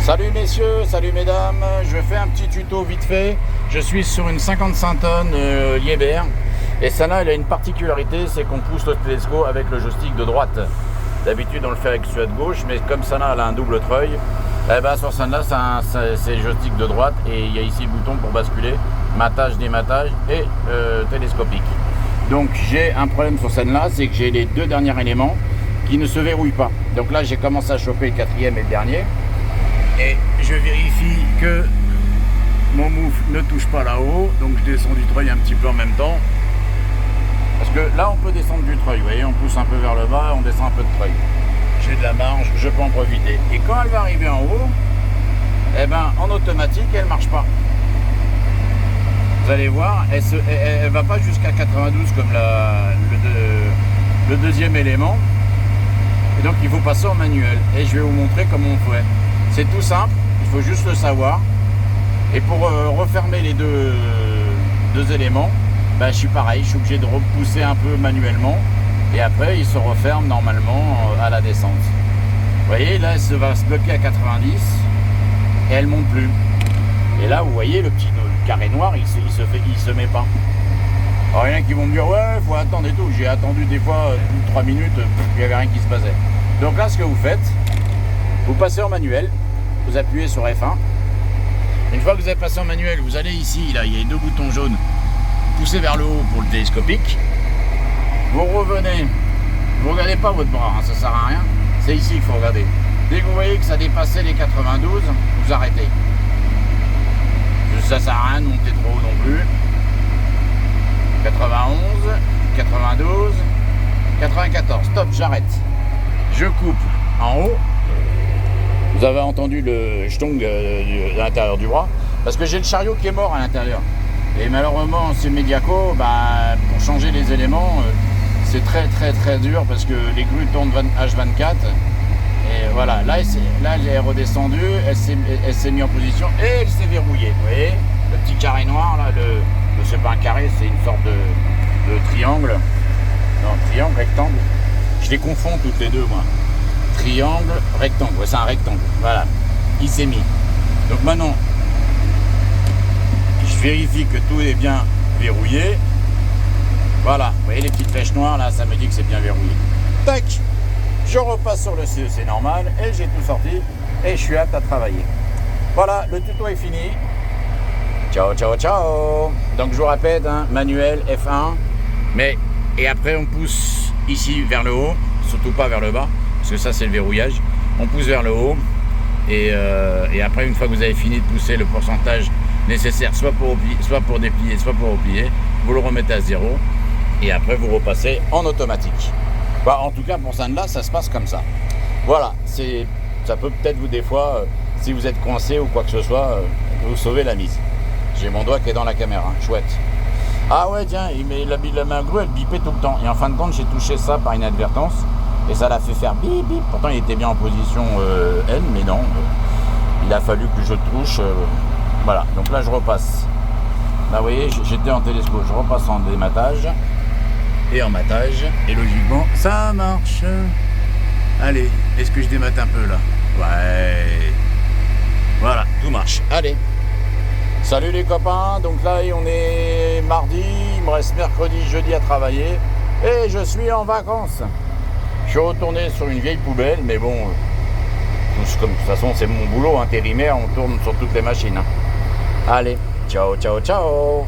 Salut messieurs, salut mesdames, je fais un petit tuto vite fait. Je suis sur une 55 tonnes Liebherr et celle-là elle a une particularité, c'est qu'on pousse le télescope avec le joystick de droite. D'habitude on le fait avec celui de gauche, mais comme celle-là elle a un double treuil, eh ben, sur celle-là c'est le joystick de droite et il y a ici le bouton pour basculer, matage, dématage et télescopique. Donc j'ai un problème sur celle-là, c'est que j'ai les deux derniers éléments qui ne se verrouillent pas. Donc là j'ai commencé à choper le quatrième et le dernier. Et je vérifie que mon moufle ne touche pas là-haut, donc je descends du treuil un petit peu en même temps. Parce que là on peut descendre du treuil, vous voyez, on pousse un peu vers le bas, on descend un peu de treuil. J'ai de la marge, je peux en profiter. Et quand elle va arriver en haut, eh ben en automatique elle marche pas. Vous allez voir, elle va pas jusqu'à 92 comme le deuxième élément. Et donc il faut passer en manuel. Et je vais vous montrer comment on fait. C'est tout simple, il faut juste le savoir. Et pour refermer les deux éléments, ben, je suis pareil, je suis obligé de repousser un peu manuellement. Et après, il se referme normalement à la descente. Vous voyez, là, elle va se bloquer à 90 et elle monte plus. Et là, vous voyez, le carré noir, il se met pas. Alors, il y en a qui vont me dire, ouais, il faut attendre et tout. J'ai attendu des fois 3 minutes, il n'y avait rien qui se passait. Donc là, ce que vous faites, vous passez en manuel, vous appuyez sur F1. Une fois que vous avez passé en manuel, vous allez ici, là, il y a les deux boutons jaunes, poussez vers le haut pour le télescopique. Vous revenez, vous regardez pas votre bras, hein, ça sert à rien. C'est ici qu'il faut regarder. Dès que vous voyez que ça dépassait les 92, vous arrêtez. Ça sert à rien de monter trop haut non plus. 91, 92, 94. Stop, j'arrête. Je coupe en haut. Vous avez entendu le stong à l'intérieur du bras. Parce que j'ai le chariot qui est mort à l'intérieur. Et malheureusement, c'est Mediaco, bah, pour changer les éléments, c'est très dur parce que les grues tournent H24. Et voilà, là elle est redescendue, elle s'est mise en position et elle s'est verrouillée. Vous voyez, le petit carré noir, là, c'est pas un carré, c'est une sorte de triangle. Non, triangle, rectangle. Je les confonds toutes les deux, moi. Triangle, rectangle, ouais, c'est un rectangle. Voilà, il s'est mis. Donc maintenant, je vérifie que tout est bien verrouillé. Voilà, vous voyez les petites flèches noires, là, ça me dit que c'est bien verrouillé. Tac, je repasse sur le CEC normal et j'ai tout sorti et je suis apte à travailler. Voilà, le tuto est fini. Ciao, ciao, ciao. Donc je vous répète, hein, manuel F1, et après on pousse ici vers le haut, surtout pas vers le bas, parce que ça c'est le verrouillage. On pousse vers le haut et après une fois que vous avez fini de pousser le pourcentage nécessaire, soit pour déplier, soit pour replier, vous le remettez à 0 et après vous repassez en automatique. Bah, en tout cas pour celle-là, ça se passe comme ça. Voilà, ça peut peut-être vous des fois, si vous êtes coincé ou quoi que ce soit, vous sauver la mise. J'ai mon doigt qui est dans la caméra, chouette. Ah ouais tiens, la main grue elle bipait tout le temps. Et en fin de compte j'ai touché ça par inadvertance et ça l'a fait faire bip bip. Pourtant il était bien en position N, mais non. Il a fallu que je touche. Voilà, donc là je repasse. Là vous voyez, j'étais en télescope, je repasse en dématage et en matage. Et logiquement ça marche. Allez, est-ce que je démate un peu là? Ouais. Voilà, tout marche. Allez. Salut les copains, donc là on est mardi, il me reste mercredi, jeudi à travailler et je suis en vacances. Je suis retourné sur une vieille poubelle, mais bon, de toute façon c'est mon boulot intérimaire, on tourne sur toutes les machines. Allez, ciao ciao ciao.